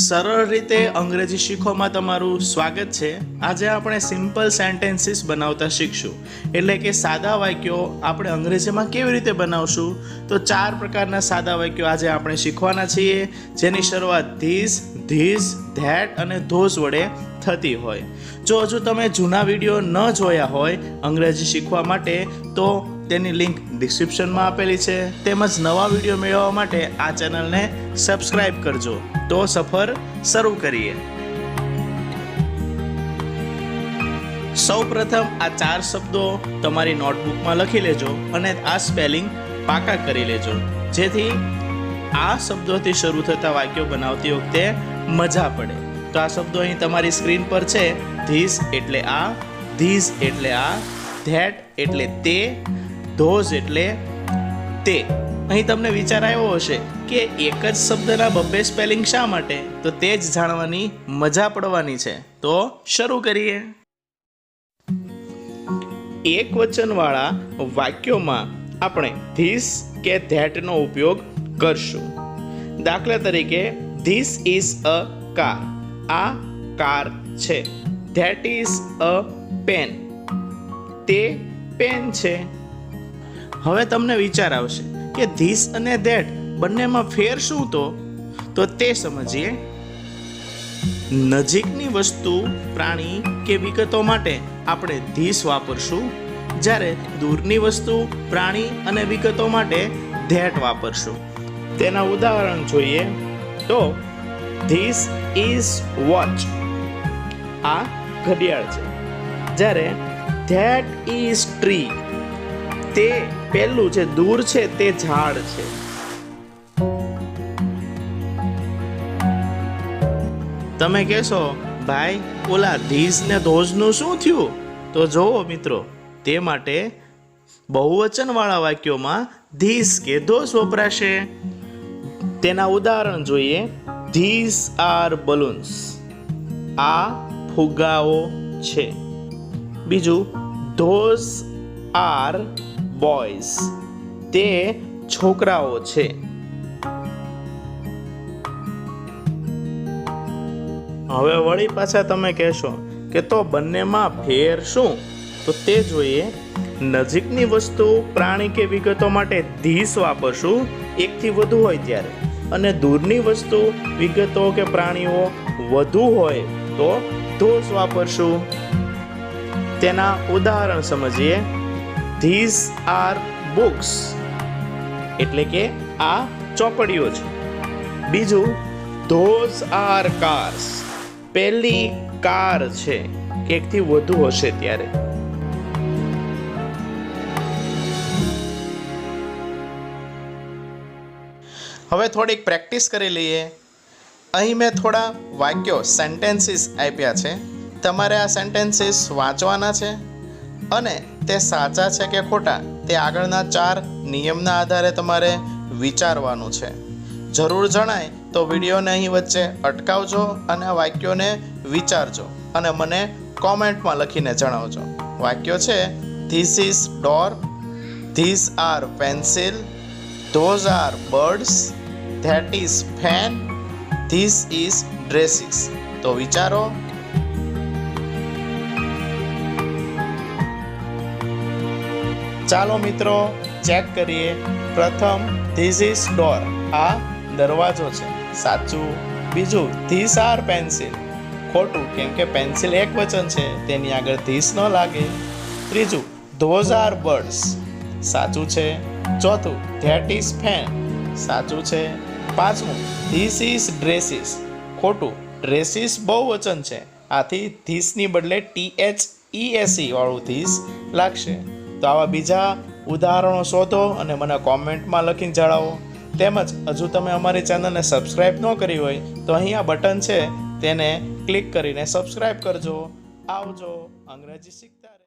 સરળ રીતે અંગ્રેજી શીખવામાં તમારું સ્વાગત છે। આજે આપણે સિમ્પલ સેન્ટેન્સીસ બનાવતા શીખશું, એટલે કે સાદા વાક્યો આપણે અંગ્રેજીમાં કેવી રીતે બનાવશું। તો 4 પ્રકારના સાદા વાક્યો આજે આપણે શીખવાના છીએ, જેની શરૂઆત ધીસ, ધેટ અને ધોઝ વડે થતી હોય। જો હજુ તમે જૂના વિડીયો ન જોયા હોય અંગ્રેજી શીખવા માટે, તો તેની લિંક ડિસ્ક્રિપ્શનમાં આપેલી છે, તેમજ નવા વિડીયો મેળવવા માટે આ ચેનલને સબસ્ક્રાઇબ કરજો। તો સફર શરૂ કરીએ। સૌપ્રથમ આ 4 શબ્દો તમારી નોટબુકમાં લખી લેજો અને આ સ્પેલિંગ પાકા કરી લેજો, જેથી આ શબ્દોથી શરૂ થતા વાક્યો બનાવતી વખતે મજા પડે। તો આ શબ્દો અહીં તમારી સ્ક્રીન પર છે। ધીસ એટલે આ, ધીસ એટલે આ, ધેટ એટલે તે, ધોઝ એટલે તે। અહીં તમને વિચાર આવ્યો હશે કે એક જ શબ્દના બબ્બે સ્પેલિંગ શા માટે? તો તે જ જાણવાની મજા પડવાની છે। તો શરૂ કરીએ। એક વચનવાળા વાક્યોમાં આપણે ધીસ કે ધેટનો ઉપયોગ કરશું। દાખલા તરીકે, ધીસ ઇઝ અ કાર, આ કાર છે। ધેટ ઇઝ અ પેન, તે પેન છે। હવે તમને વિચાર આવશે કે ધીસ અને ધેટ બંનેમાં ફેર શું? તો તે સમજીએ। નજીકની વસ્તુ, પ્રાણી કે વિગતો માટે આપણે ધીસ વાપરશું, જ્યારે દૂરની વસ્તુ, પ્રાણી અને વિગતો માટે ધેટ વાપરશું। તેના ઉદાહરણ જોઈએ તો, ધીસ ઇઝ વોચ, આ ઘડિયાળ છે, જ્યારે ધેટ ઇઝ ટ્રી, તે પેલું છે, દૂર છે, તે ઝાડ છે। તમે કહેશો, ભાઈ ઓલા ધીસ ને ધોઝ નું શું થયું? તો જોવો મિત્રો, તે માટે બહુવચન વાળા વાક્યોમાં ધીસ કે ધોઝ વપરાશે। તેના ઉદાહરણ જોઈએ। ધીસ આર બલૂન્સ, આ ફુગ્ગાઓ છે। બીજું, ધોઝ આર બોયઝ, તે છોકરાઓ છે। હવે વળી પાછા તમે કહેશો કે તો બંનેમાં ફેર શું? તો તે જોઈએ। નજીકની વસ્તુ, પ્રાણી કે વિગતો માટે ધીસ વાપરશું એકથી વધુ હોય ત્યારે, અને દૂરની વસ્તુ, વિગતો કે પ્રાણીઓ વધુ હોય તો ધોઝ વાપરશું। તેના ઉદાહરણ સમજીએ। ધીસ આર બુક્સ, એટલે કે આ ચોપડીઓ છે। બીજું, ધોઝ આર કાર્સ, પહેલી કાર છે, કે એકથી વધુ હશે ત્યારે। હવે થોડીક પ્રેક્ટિસ કરી લઈએ। અહીં મેં થોડા વાક્યો, સેન્ટેન્સીસ આપ્યા છે। તમારે આ સેન્ટેન્સીસ વાંચવાના છે અને તે સાચા છે કે ખોટા તે આગળના 4 નિયમના આધારે તમારે વિચારવાનું છે। જરૂર જણાય તો વિડીયોને અહીં વચ્ચે અટકાવજો અને આ વાક્યોને વિચારજો અને મને કોમેન્ટમાં લખીને જણાવજો। વાક્યો છે, this is door, this are pencil, those are birds, that is fan, this is dresses. તો વિચારો। ચાલો મિત્રો ચેક કરીએ। પ્રથમ, ધીસ ઇઝ ડોર, આ દરવાજો છે, સાચું। બીજું, ધીસ આર પેન્સિલ, ખોટું, કેમ કે પેન્સિલ એક વચન છે, તેની આગળ ધીસ ન લાગે। ત્રીજું, ધોઝ આર બર્ડ્સ, સાચું છે। ચોથું, ધેટ ઇઝ ફેન, સાચું છે। પાંચમું, ધીસ ઇઝ ડ્રેસીસ, ખોટું, ડ્રેસીસ બહુવચન છે, આથી ધીસની બદલે THESE વાળું ધીસ લાગશે। તો આવા બીજા ઉદાહરણો શોધો અને મને કોમેન્ટમાં લખીને જણાવો। તેમજ હજુ તમે અમારી ચેનલને સબસ્ક્રાઇબ ન કરી હોય તો અહીં આ બટન છે, તેને ક્લિક કરીને સબસ્ક્રાઇબ કરજો। આવજો, અંગ્રેજી શીખ।